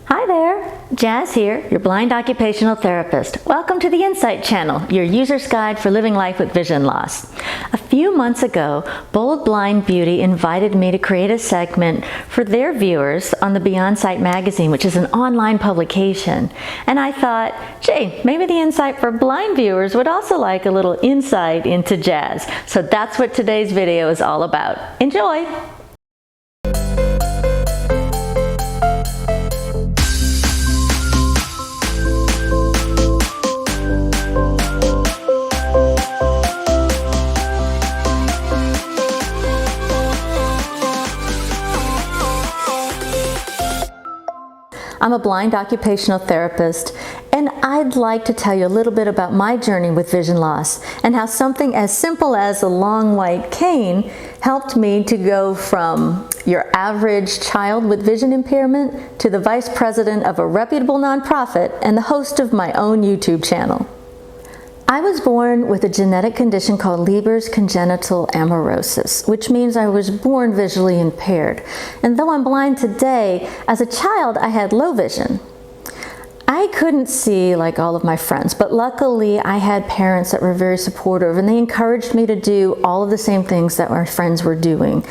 Hi there, Jazz here, your blind occupational therapist. Welcome to the Insight Channel, your user's guide for living life with vision loss. A few months ago, Bold Blind Beauty invited me to create a segment for their viewers on the Beyond Sight magazine, which is an online publication. And I thought, gee, maybe the Insight for blind viewers would also like a little insight into jazz. So that's what today's video is all about. Enjoy! I'm a blind occupational therapist, and I'd like to tell you a little bit about my journey with vision loss and how something as simple as a long white cane helped me to go from your average child with vision impairment to the vice president of a reputable nonprofit and the host of my own YouTube channel. I was born with a genetic condition called Leber's congenital amaurosis, which means I was born visually impaired. And though I'm blind today, as a child I had low vision. I couldn't see like all of my friends, but luckily I had parents that were very supportive and they encouraged me to do all of the same things that my friends were doing.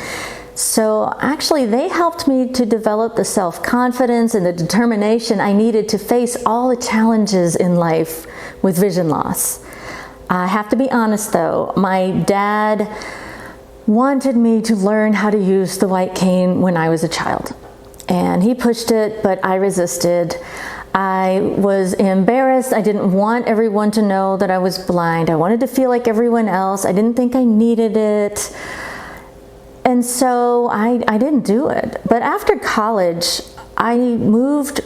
So actually they helped me to develop the self-confidence and the determination I needed to face all the challenges in life with vision loss. I have to be honest though, my dad wanted me to learn how to use the white cane when I was a child. And he pushed it, but I resisted. I was embarrassed. I didn't want everyone to know that I was blind. I wanted to feel like everyone else. I didn't think I needed it. And so I didn't do it. But after college, I moved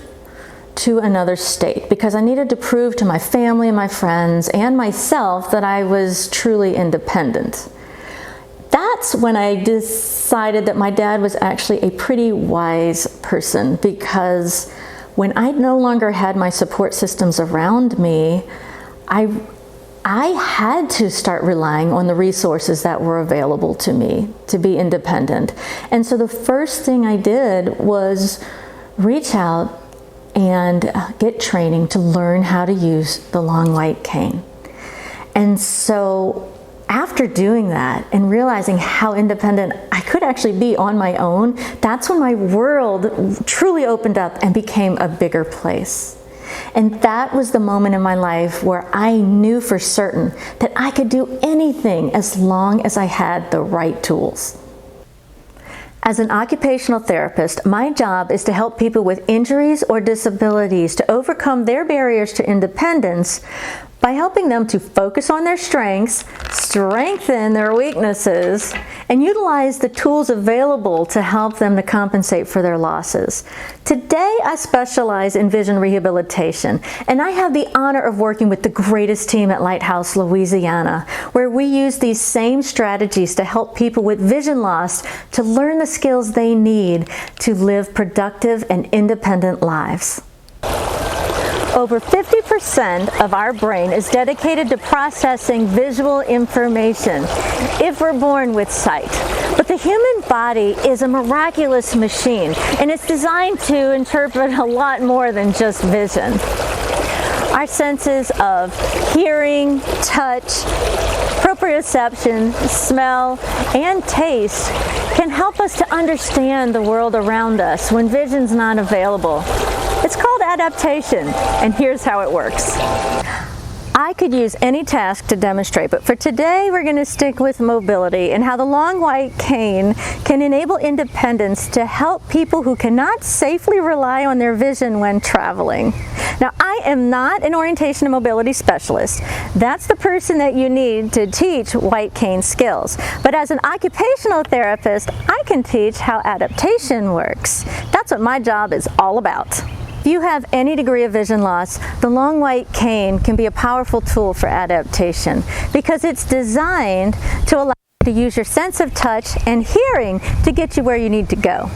to another state because I needed to prove to my family and my friends and myself that I was truly independent. That's when I decided that my dad was actually a pretty wise person, because when I no longer had my support systems around me, I had to start relying on the resources that were available to me to be independent. And so the first thing I did was reach out and get training to learn how to use the long white cane. And so after doing that and realizing how independent I could actually be on my own, that's when my world truly opened up and became a bigger place. And that was the moment in my life where I knew for certain that I could do anything as long as I had the right tools. As an occupational therapist, my job is to help people with injuries or disabilities to overcome their barriers to independence by helping them to focus on their strengths, strengthen their weaknesses, and utilize the tools available to help them to compensate for their losses. Today, I specialize in vision rehabilitation, and I have the honor of working with the greatest team at Lighthouse, Louisiana, where we use these same strategies to help people with vision loss to learn the skills they need to live productive and independent lives. Over 50% of our brain is dedicated to processing visual information if we're born with sight. But the human body is a miraculous machine, and it's designed to interpret a lot more than just vision. Our senses of hearing, touch, proprioception, smell, and taste can help us to understand the world around us when vision's not available. It's called adaptation, and here's how it works. I could use any task to demonstrate, but for today we're going to stick with mobility and how the long white cane can enable independence to help people who cannot safely rely on their vision when traveling. Now, I am not an orientation and mobility specialist. That's the person that you need to teach white cane skills. But as an occupational therapist, I can teach how adaptation works. That's what my job is all about. If you have any degree of vision loss, the long white cane can be a powerful tool for adaptation because it's designed to allow you to use your sense of touch and hearing to get you where you need to go.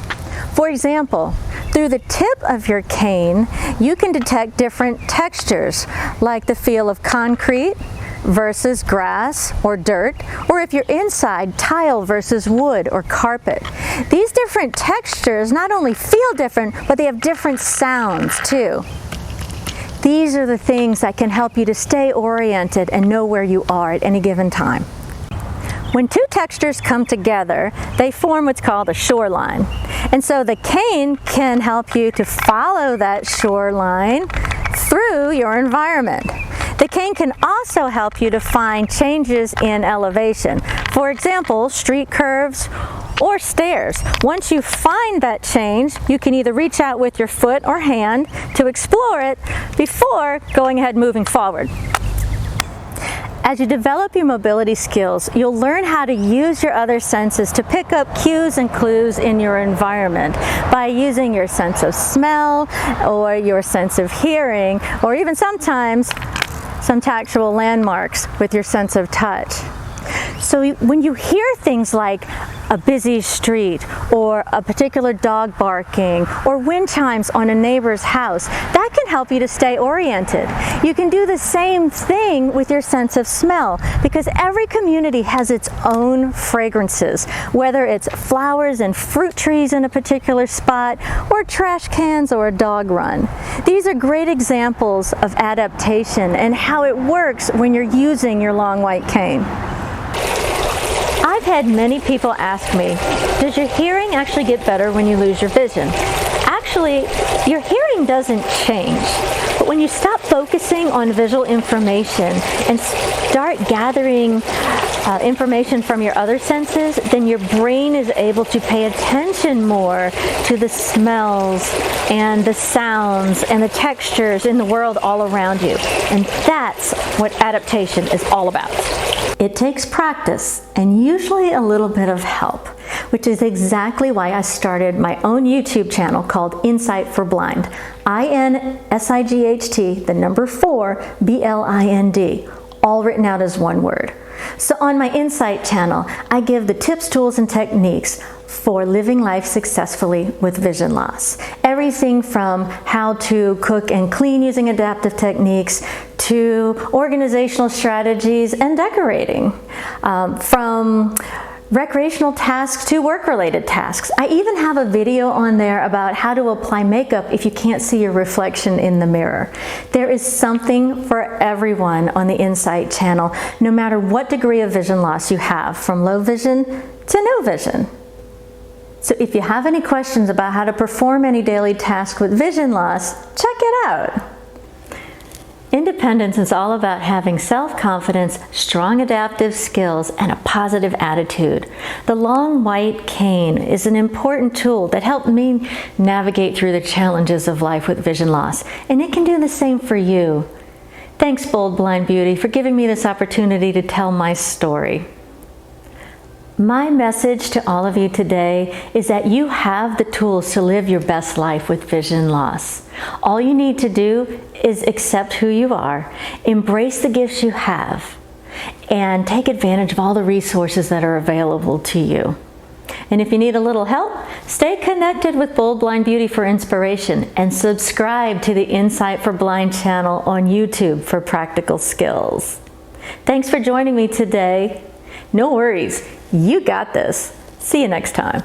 For example, through the tip of your cane, you can detect different textures like the feel of concrete, versus grass or dirt, or if you're inside, tile versus wood or carpet. These different textures not only feel different, but they have different sounds too. These are the things that can help you to stay oriented and know where you are at any given time. When two textures come together, they form what's called a shoreline. And so the cane can help you to follow that shoreline through your environment. The cane can also help you to find changes in elevation. For example, street curves or stairs. Once you find that change, you can either reach out with your foot or hand to explore it before going ahead and moving forward. As you develop your mobility skills, you'll learn how to use your other senses to pick up cues and clues in your environment by using your sense of smell or your sense of hearing, or even sometimes some tactile landmarks with your sense of touch. So when you hear things like a busy street or a particular dog barking or wind chimes on a neighbor's house, that can help you to stay oriented. You can do the same thing with your sense of smell, because every community has its own fragrances, whether it's flowers and fruit trees in a particular spot or trash cans or a dog run. These are great examples of adaptation and how it works when you're using your long white cane. I've had many people ask me, does your hearing actually get better when you lose your vision? Actually, your hearing doesn't change, but when you stop focusing on visual information and start gathering information from your other senses, then your brain is able to pay attention more to the smells and the sounds and the textures in the world all around you. And that's what adaptation is all about. It takes practice and usually a little bit of help, which is exactly why I started my own YouTube channel called Insight for Blind. INSIGHT, the number 4, BLIND, all written out as one word. So on my Insight channel, I give the tips, tools, and techniques for living life successfully with vision loss. Everything from how to cook and clean using adaptive techniques to organizational strategies and decorating, from recreational tasks to work-related tasks. I even have a video on there about how to apply makeup if you can't see your reflection in the mirror. There is something for everyone on the Insight channel, no matter what degree of vision loss you have, from low vision to no vision. So if you have any questions about how to perform any daily task with vision loss, check it out. Independence is all about having self-confidence, strong adaptive skills, and a positive attitude. The long white cane is an important tool that helped me navigate through the challenges of life with vision loss, and it can do the same for you. Thanks, Bold Blind Beauty, for giving me this opportunity to tell my story. My message to all of you today is that you have the tools to live your best life with vision loss. All you need to do is accept who you are, embrace the gifts you have, and take advantage of all the resources that are available to you. And if you need a little help, stay connected with Bold Blind Beauty for inspiration and subscribe to the Insight for Blind channel on YouTube for practical skills. Thanks for joining me today. No worries, you got this. See you next time.